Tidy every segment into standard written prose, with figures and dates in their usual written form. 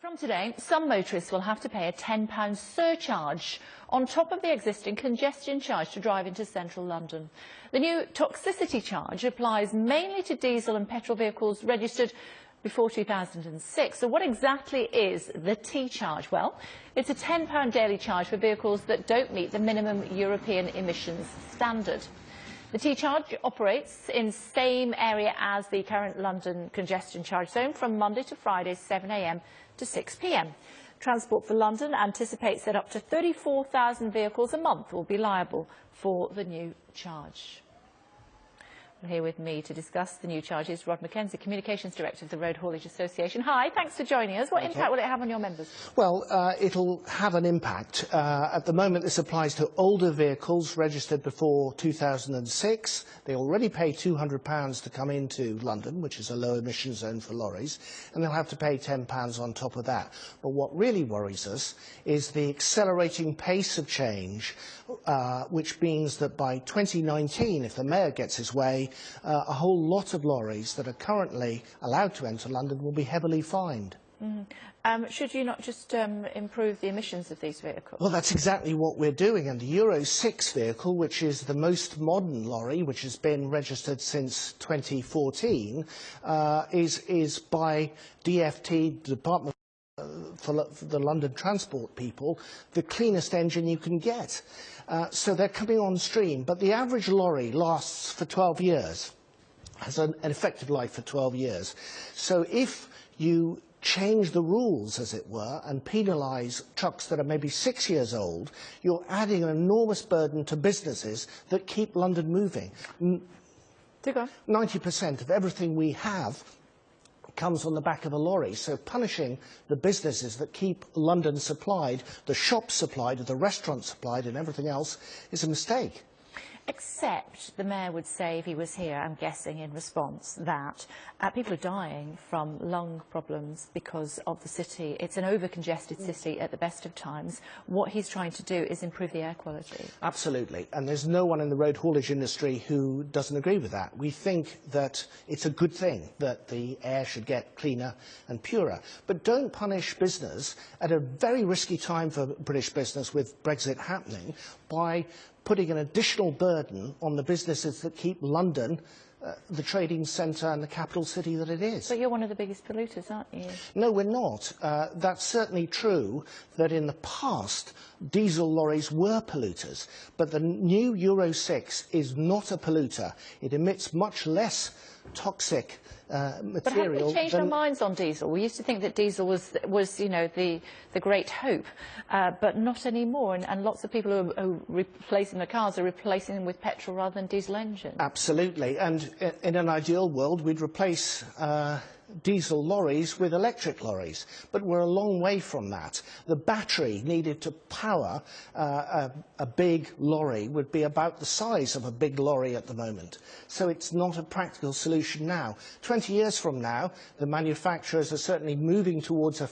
From today, some motorists will have to pay a £10 surcharge on top of the existing congestion charge to drive into central London. The new toxicity charge applies mainly to diesel and petrol vehicles registered before 2006. So what exactly is the T-charge? Well, it's a £10 daily charge for vehicles that don't meet the minimum European emissions standard. The T-charge operates in the same area as the current London Congestion Charge Zone from Monday to Friday, 7 a.m. to 6 p.m. Transport for London anticipates that up to 34,000 vehicles a month will be liable for the new charge. Well, here with me to discuss the new charge is Rod Mackenzie, Communications Director of the Road Haulage Association. Hi, thanks for joining us. What impact will it have on your members? Well, it'll have an impact. At the moment, this applies to older vehicles registered before 2006. They already pay £200 to come into London, which is a low emission zone for lorries, and they'll have to pay £10 on top of that. But what really worries us is the accelerating pace of change, which means that by 2019, if the Mayor gets his way, a whole lot of lorries that are currently allowed to enter London will be heavily fined. Should you not just improve the emissions of these vehicles? Well, that's exactly what we're doing. And the Euro 6 vehicle, which is the most modern lorry, which has been registered since 2014, is by DFT, Department for the London Transport people, the cleanest engine you can get. So they're coming on stream, but the average lorry lasts for 12 years, has an effective life for 12 years. So if you change the rules, as it were, and penalise trucks that are maybe 6 years old, you're adding an enormous burden to businesses that keep London moving. 90% of everything we have comes on the back of a lorry, so punishing the businesses that keep London supplied, the shops supplied, the restaurants supplied and everything else is a mistake. Except the Mayor would say, if he was here, I'm guessing in response, that people are dying from lung problems because of the city. It's an over-congested city at the best of times. What he's trying to do is improve the air quality. Absolutely, and there's no one in the road haulage industry who doesn't agree with that. We think that it's a good thing that the air should get cleaner and purer. But don't punish business at a very risky time for British business with Brexit happening by putting an additional burden on the businesses that keep London the trading centre and the capital city that it is. But you're one of the biggest polluters, aren't you? No, we're not. That's certainly true that in the past diesel lorries were polluters, but the new Euro 6 is not a polluter. It emits much less toxic material. But have we changed our minds on diesel? We used to think that diesel was you know, the great hope, but not anymore. And lots of people who are replacing their cars are replacing them with petrol rather than diesel engines. Absolutely. And in an ideal world, we'd replace diesel lorries with electric lorries, but we're a long way from that. The battery needed to power a big lorry would be about the size of a big lorry at the moment. So it's not a practical solution now. 20 years from now, the manufacturers are certainly moving towards of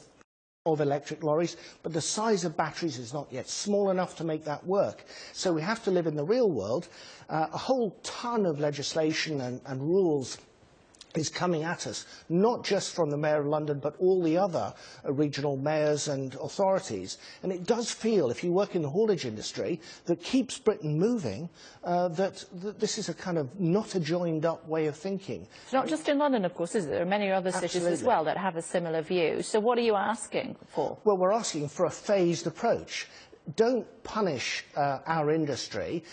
electric lorries, but the size of batteries is not yet small enough to make that work. So we have to live in the real world. A whole ton of legislation and rules is coming at us, not just from the Mayor of London, but all the other regional mayors and authorities. And it does feel, if you work in the haulage industry, that keeps Britain moving, that this is a kind of not a joined-up way of thinking. It's not just in London, of course, is it? There are many other cities as well that have a similar view. So what are you asking for? Well, we're asking for a phased approach. Don't punish our industry.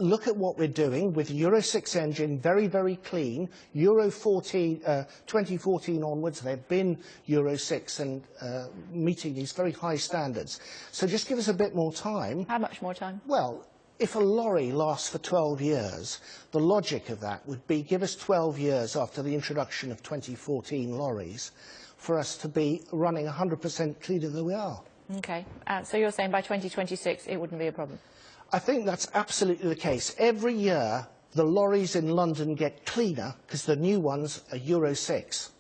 Look at what we're doing with Euro 6 engine, very, very clean. Euro 14, 2014 onwards, they've been Euro 6 and meeting these very high standards. So just give us a bit more time. How much more time? Well, if a lorry lasts for 12 years, the logic of that would be give us 12 years after the introduction of 2014 lorries for us to be running 100% cleaner than we are. OK. So you're saying by 2026 it wouldn't be a problem? I think that's absolutely the case. Every year, the lorries in London get cleaner because the new ones are Euro 6.